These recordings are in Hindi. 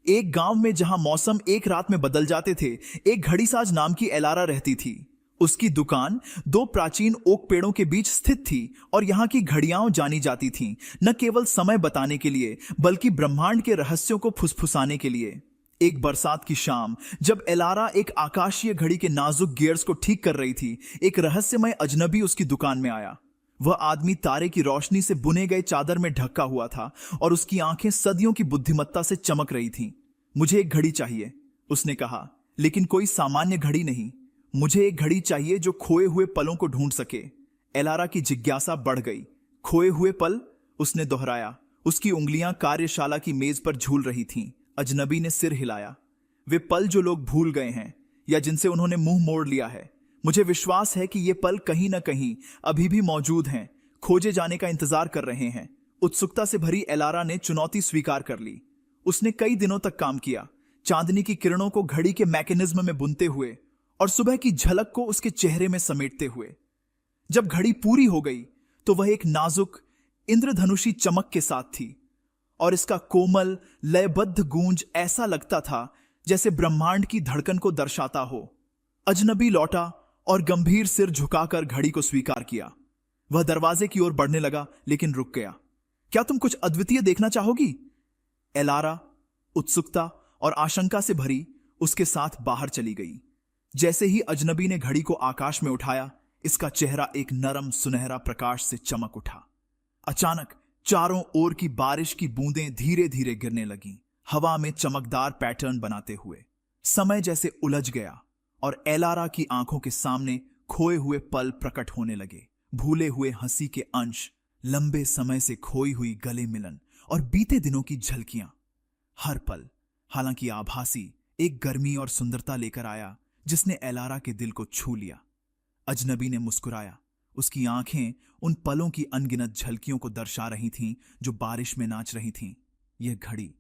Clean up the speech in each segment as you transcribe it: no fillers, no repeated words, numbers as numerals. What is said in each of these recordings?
एक गांव में जहां मौसम एक रात में बदल जाते थे, एक घड़ीसाज नाम की एलारा रहती थी। उसकी दुकान दो प्राचीन ओक पेड़ों के बीच स्थित थी और यहाँ की घड़ियां जानी जाती थीं, न केवल समय बताने के लिए बल्कि ब्रह्मांड के रहस्यों को फुसफुसाने के लिए। एक बरसात की शाम, जब एलारा एक आकाशीय घड़ी के नाजुक गियर्स को ठीक कर रही थी, एक रहस्यमय अजनबी उसकी दुकान में आया। वह आदमी तारे की रोशनी से बुने गए चादर में ढका हुआ था और उसकी आंखें सदियों की बुद्धिमत्ता से चमक रही थीं। मुझे एक घड़ी चाहिए, उसने कहा, लेकिन कोई सामान्य घड़ी नहीं। मुझे एक घड़ी चाहिए जो खोए हुए पलों को ढूंढ सके। एलारा की जिज्ञासा बढ़ गई। खोए हुए पल, उसने दोहराया। उसकी उंगलियां कार्यशाला की मेज पर झूल रही थीं। अजनबी ने सिर हिलाया। वे पल जो लोग भूल गए हैं या जिनसे उन्होंने मुंह मोड़ लिया है। मुझे विश्वास है कि ये पल कहीं ना कहीं अभी भी मौजूद हैं, खोजे जाने का इंतजार कर रहे हैं। उत्सुकता से भरी एलारा ने चुनौती स्वीकार कर ली। उसने कई दिनों तक काम किया, चांदनी की किरणों को घड़ी के मैकेनिज्म में बुनते हुए और सुबह की झलक को उसके चेहरे में समेटते हुए। जब घड़ी पूरी हो गई तो वह एक नाजुक इंद्रधनुषी चमक के साथ थी और इसका कोमल लयबद्ध गूंज ऐसा लगता था जैसे ब्रह्मांड की धड़कन को दर्शाता हो। अजनबी लौटा और गंभीर सिर झुकाकर घड़ी को स्वीकार किया। वह दरवाजे की ओर बढ़ने लगा, लेकिन रुक गया। क्या तुम कुछ अद्वितीय देखना चाहोगी? एलारा उत्सुकता और आशंका से भरी उसके साथ बाहर चली गई। जैसे ही अजनबी ने घड़ी को आकाश में उठाया, इसका चेहरा एक नरम सुनहरा प्रकाश से चमक उठा। अचानक चारों ओर की बारिश की बूंदें धीरे धीरे गिरने लगीं, हवा में चमकदार पैटर्न बनाते हुए। समय जैसे उलझ गया और एलारा की आंखों के सामने खोए हुए पल प्रकट होने लगे। भूले हुए हंसी के अंश, लंबे समय से खोई हुई गले मिलन और बीते दिनों की झलकियां। हर पल, हालांकि आभासी, एक गर्मी और सुंदरता लेकर आया जिसने एलारा के दिल को छू लिया। अजनबी ने मुस्कुराया। उसकी आंखें उन पलों की अनगिनत झलकियों को दर्शा रही थीं जो बारिश में नाच रही थीं। यह घड़ी,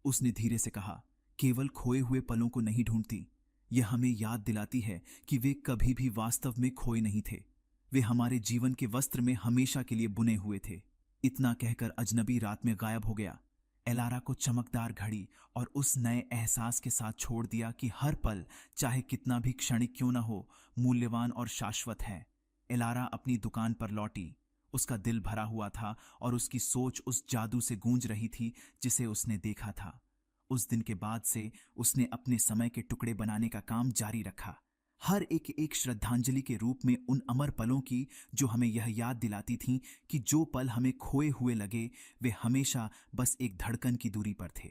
उसने धीरे से कहा, केवल खोए हुए पलों को नहीं ढूंढती। यह हमें याद दिलाती है कि वे कभी भी वास्तव में खोए नहीं थे। वे हमारे जीवन के वस्त्र में हमेशा के लिए बुने हुए थे। इतना कहकर अजनबी रात में गायब हो गया। एलारा को चमकदार घड़ी और उस नए एहसास के साथ छोड़ दिया कि हर पल, चाहे कितना भी क्षणिक क्यों न हो, मूल्यवान और शाश्वत है। एलारा अपनी दुकान पर लौटी। उसका दिल भरा हुआ था और उसकी सोच उस जादू से गूंज रही थी जिसे उसने देखा था। उस दिन के बाद से उसने अपने समय के टुकड़े बनाने का काम जारी रखा, हर एक श्रद्धांजलि के रूप में उन अमर पलों की जो हमें यह याद दिलाती थीं कि जो पल हमें खोए हुए लगे वे हमेशा बस एक धड़कन की दूरी पर थे।